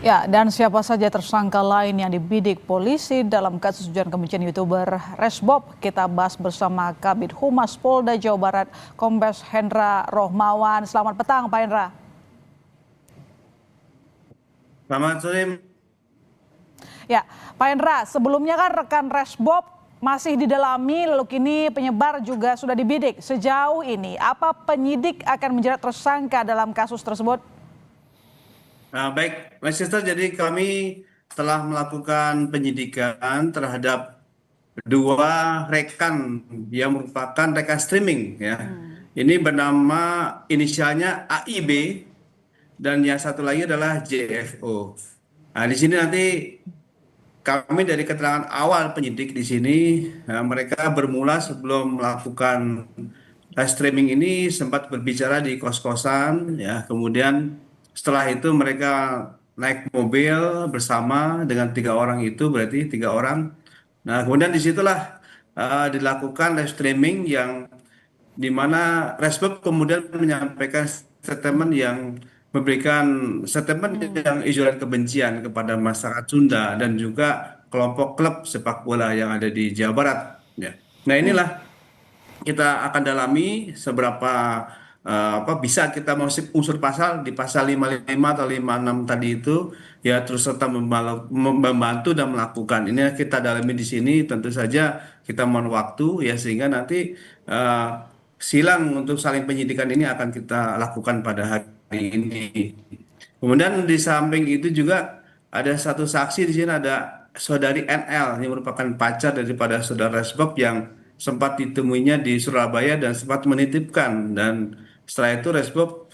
Ya, dan siapa saja tersangka lain yang dibidik polisi dalam kasus ujaran kebencian YouTuber Resbob? Kita bahas bersama Kabid Humas Polda Jawa Barat, Kombes Hendra Rohmawan. Selamat petang, Pak Hendra. Selamat sore. Ya, Pak Hendra, sebelumnya kan rekan Resbob masih didalami, lalu kini penyebar juga sudah dibidik. Sejauh ini, apa penyidik akan menjerat tersangka dalam kasus tersebut? Baik, Mas Sister, jadi kami telah melakukan penyidikan terhadap dua rekan yang merupakan rekan streaming ya. Ini bernama inisialnya AIB dan yang satu lagi adalah JFO. Nah, di sini nanti kami dari keterangan awal penyidik di sini, mereka bermula sebelum melakukan live streaming ini sempat berbicara di kos-kosan, ya. Kemudian setelah itu mereka naik mobil bersama dengan tiga orang itu, berarti tiga orang. Nah, kemudian disitulah dilakukan live streaming yang di mana Resbob kemudian menyampaikan statement yang memberikan statement yang ujaran kebencian kepada masyarakat Sunda dan juga kelompok klub sepak bola yang ada di Jawa Barat. Ya. Nah, inilah kita akan dalami seberapa apa bisa kita masuk unsur pasal di pasal 55 atau 56 tadi itu, ya, terus serta membantu dan melakukan. Ini kita dalami di sini, tentu saja kita mohon waktu ya sehingga nanti eh, silang untuk saling penyidikan ini akan kita lakukan pada hari ini. Kemudian di samping itu juga ada satu saksi di sini, ada saudari NL yang merupakan pacar daripada saudara Resbob yang sempat ditemuinya di Surabaya dan sempat menitipkan, dan setelah itu Resbob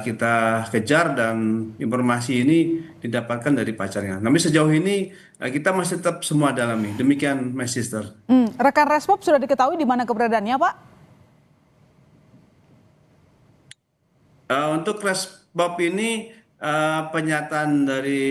kita kejar dan informasi ini didapatkan dari pacarnya. Namun sejauh ini kita masih tetap semua dalami. Demikian, my sister. Rekan Resbob sudah diketahui di mana keberadaannya, Pak? Untuk Resbob ini pernyataan dari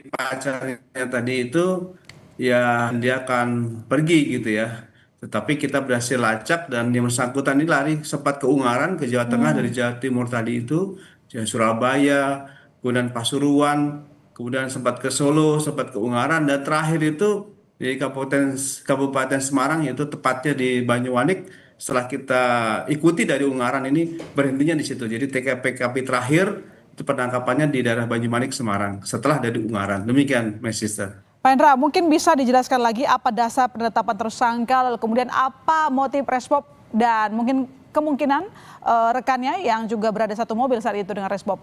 pacarnya tadi itu ya dia akan pergi gitu ya. Tetapi kita berhasil lacak dan yang bersangkutan ini lari sempat ke Ungaran, ke Jawa Tengah dari Jawa Timur tadi itu, ya, Surabaya, kemudian Pasuruan, kemudian sempat ke Solo, sempat ke Ungaran, dan terakhir itu di Kabupaten Semarang, yaitu tepatnya di Banyuwanik. Setelah kita ikuti dari Ungaran ini berhentinya di situ. Jadi TKP terakhir itu penangkapannya di daerah Banyumanik, Semarang. Setelah dari Ungaran. Demikian, my sister. Pak Hendra, mungkin bisa dijelaskan lagi apa dasar penetapan tersangka, lalu kemudian apa motif Resbob dan mungkin kemungkinan rekannya yang juga berada satu mobil saat itu dengan Resbob.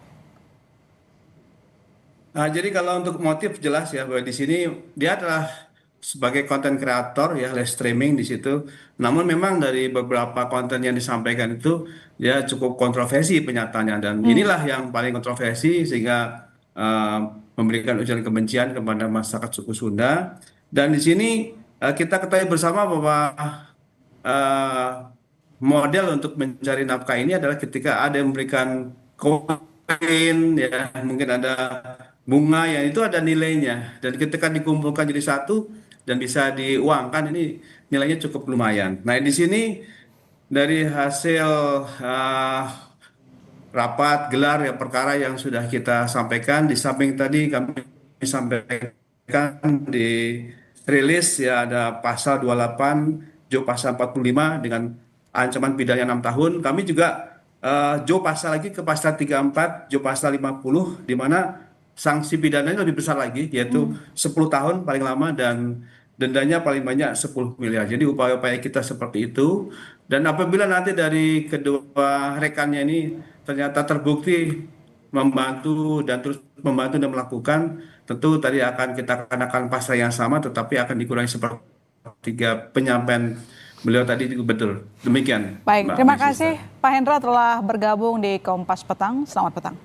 Nah, jadi kalau untuk motif jelas ya bahwa di sini dia adalah sebagai konten kreator ya, live streaming di situ. Namun memang dari beberapa konten yang disampaikan itu ya cukup kontroversi pernyataannya, dan inilah yang paling kontroversi sehingga eh, memberikan ujaran kebencian kepada masyarakat suku Sunda. Dan di sini kita ketahui bersama bahwa eh, model untuk mencari nafkah ini adalah ketika ada yang memberikan koin, ya, mungkin ada bunga yang itu ada nilainya, dan ketika dikumpulkan jadi satu dan bisa diuangkan, ini nilainya cukup lumayan. Nah, di sini dari hasil eh, rapat gelar ya perkara yang sudah kita sampaikan, di samping tadi kami sampaikan di rilis ya ada pasal 28, Jo pasal 45 dengan ancaman pidana 6 tahun. Kami juga Jo pasal lagi ke pasal 34, Jo pasal 50 di mana sanksi pidananya lebih besar lagi, yaitu 10 tahun paling lama dan dendanya paling banyak 10 miliar. Jadi upaya-upaya kita seperti itu. Dan apabila nanti dari kedua rekannya ini ternyata terbukti membantu dan terus membantu dan melakukan, tentu tadi akan kita kenakan pasal yang sama, tetapi akan dikurangi sepertiga penyampaian beliau tadi itu betul. Demikian, Baik, Mbak terima Mesista. kasih Pak Hendra telah bergabung di Kompas Petang. Selamat petang.